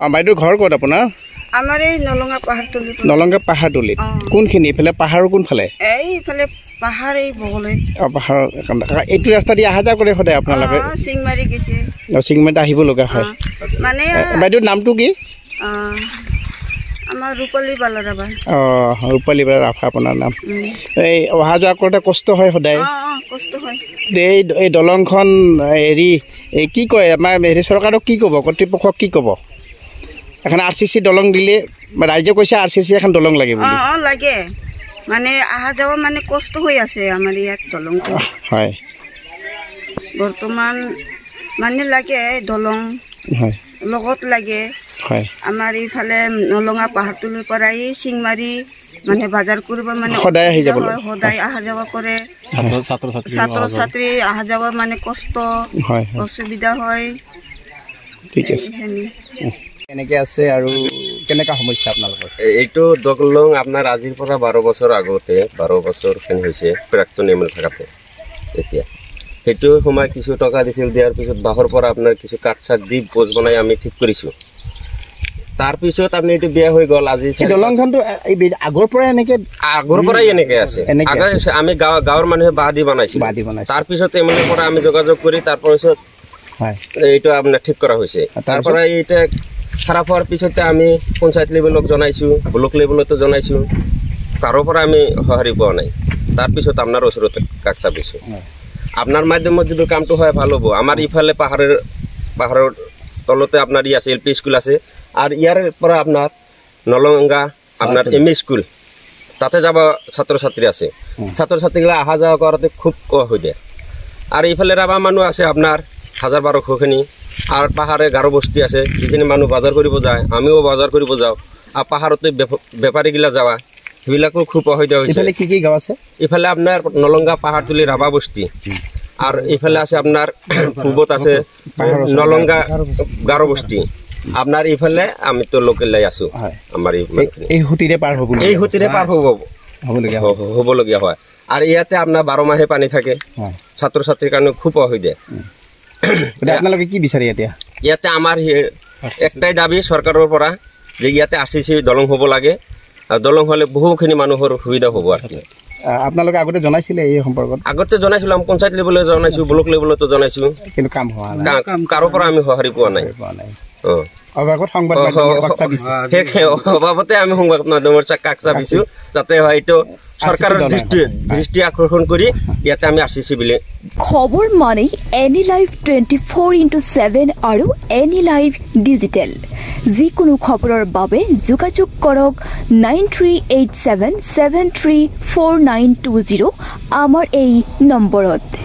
বাইদেউ ঘৰ ক'ত আপোনাৰ? আমাৰ এই নলঙা পাহাৰতলি। নলঙা পাহাৰতলিত কোনখিনি? এইফালে পাহাৰৰ কোনফালে? এইফালে পাহাৰ এই বগলৈ। পাহাৰৰ এইটো ৰাস্তা দি অহা যোৱা কৰে সদায় আপোনালোকে? চিংমাৰি গৈছে। চিংমাৰিত আহিব লগা হয়। মানে বাইদেউৰ নামটো কি? আমাৰ ৰূপালী বালাৰাবা। ৰূপালী বালাৰাবা আপোনাৰ নাম। এই অহা যোৱা কৰোঁতে কষ্ট হয় সদায়? কষ্ট হয়। এই দলংখন হেৰি এই কি কয় আমাৰ হেৰি চৰকাৰক কি ক'ব, কৰ্তৃপক্ষক কি ক'ব? এখন RCC দলং দিলে ৰাইজে কৈছে RCC এখন দলং লাগে বুলি। লাগে মানে অহা যোৱা মানে কষ্ট হৈ আছে আমাৰ ইয়াত দলংটো। হয় বৰ্তমান মানে লাগে দলং। হয় লগত লাগে। হয় আমাৰ এইফালে নলঙা পাহাৰতলিৰ পৰা এই চিংমাৰি মানে বজাৰ কৰিব মানে সদায় আহি যাব লাগে। সদায় অহা যোৱা কৰে। ছাত্ৰ ছাত্ৰী অহা যোৱা মানে কষ্ট অসুবিধা হয়। ঠিক আছে। কেনেকৈ আছে আৰু কেনেকুৱা সমস্যা আপোনালোকৰ? এইটো দলং আপোনাৰ আজিৰ পৰা 12 বছৰ আগতে 12 বছৰখিনি হৈছে প্ৰাক্তন MLA থাকাতে। এতিয়া সেইটো সময় কিছু টকা দিছিল, দিয়াৰ পিছত বাঁহৰ পৰা আপোনাৰ কিছু কাঠ চাঠ দি পোজ বনাই আমি ঠিক কৰিছোঁ। তাৰপিছত আপুনি এইটো বেয়া হৈ গ'ল। আজি দলংখনটো আগৰ পৰাই এনেকৈ আছে। আমি গাঁৱৰ মানুহে বাঁহ দি বনাইছোঁ। তাৰপিছত MLA পৰা আমি যোগাযোগ কৰি তাৰপিছত এইটো আপোনাৰ ঠিক কৰা হৈছে। তাৰ পৰা এইটা খাৰাপ হোৱাৰ পিছতে আমি পঞ্চায়ত লেভেলক জনাইছোঁ, ব্লক লেভেলতো জনাইছোঁ, কাৰো পৰা আমি সঁহাৰি পোৱা নাই। তাৰপিছত আপোনাৰ ওচৰতে কাষ চাপিছোঁ। আপোনাৰ মাধ্যমত যদি কামটো হয় ভাল হ'ব। আমাৰ ইফালে পাহাৰৰ তলতে আপোনাৰ আছে LP স্কুল আছে, আৰু ইয়াৰ পৰা আপোনাৰ নলঙা আপোনাৰ ME স্কুল তাতে যাব ছাত্ৰ ছাত্ৰী আছে। ছাত্ৰ ছাত্ৰীগিলা অহা যোৱা কৰাতে খুব হৈ যায়। আৰু ইফালে ৰাভা মানুহ আছে আপোনাৰ 1000-1200খিনি, আৰু পাহাৰে গাৰো বস্তি আছে, যিখিনি মানুহ বজাৰ কৰিব যায়, আমিও বজাৰ কৰিব যাওঁ। আৰু পাহাৰতে বেপাৰীগিলা যাৱা সেইবিলাকো খুব অসুবিধা হৈছে। কি কি গাঁও আছে? ইফালে আপোনাৰ নলঙা পাহাৰতলি ৰাভা বস্তি, আৰু ইফালে আছে আপোনাৰ পূবত আছে নলঙা গাৰো বস্তি। আপোনাৰ ইফালে আমিতো লোকেল লাই আছোঁ। আমাৰ এই হুটিৰে পাৰ হ'বলগীয়া হয়। আৰু ইয়াতে আপোনাৰ 12 মাহে পানী থাকে। ছাত্ৰ ছাত্ৰীৰ কাৰণে খুব অসুবিধা। আপোনালোকে কি বিচাৰে এতিয়া? ইয়াতে আমাৰ একটাই দাবী চৰকাৰৰ পৰা যে ইয়াতে RCC দলং হ'ব লাগে, আৰু দলং হ'লে বহুখিনি মানুহৰ সুবিধা হ'ব। আপোনালোকে আগতে জনাইছিলে এই সম্পৰ্কত? আগতে জনাইছিলোঁ, আমি পঞ্চায়ত লেভেলত জনাইছোঁ, ব্লক লেভেলতো জনাইছোঁ, কিন্তু কাম হোৱা নাই। কাৰো পৰা আমি সঁহাৰি পোৱা নাই। অভাৱতে আমি সংবাদ মাধ্যমৰ কাষ চাপিছোঁ, যাতে হয়তো চৰকাৰৰ দৃষ্টি আকৰ্ষণ কৰি ইয়াতে আমি RCC বুলি খবৰ মানে এনি লাইভ 24/7 আৰু এনি লাইভ ডিজিটেল। যিকোনো খবৰৰ বাবে যোগাযোগ কৰক 9387734920 আমাৰ এই নম্বৰত।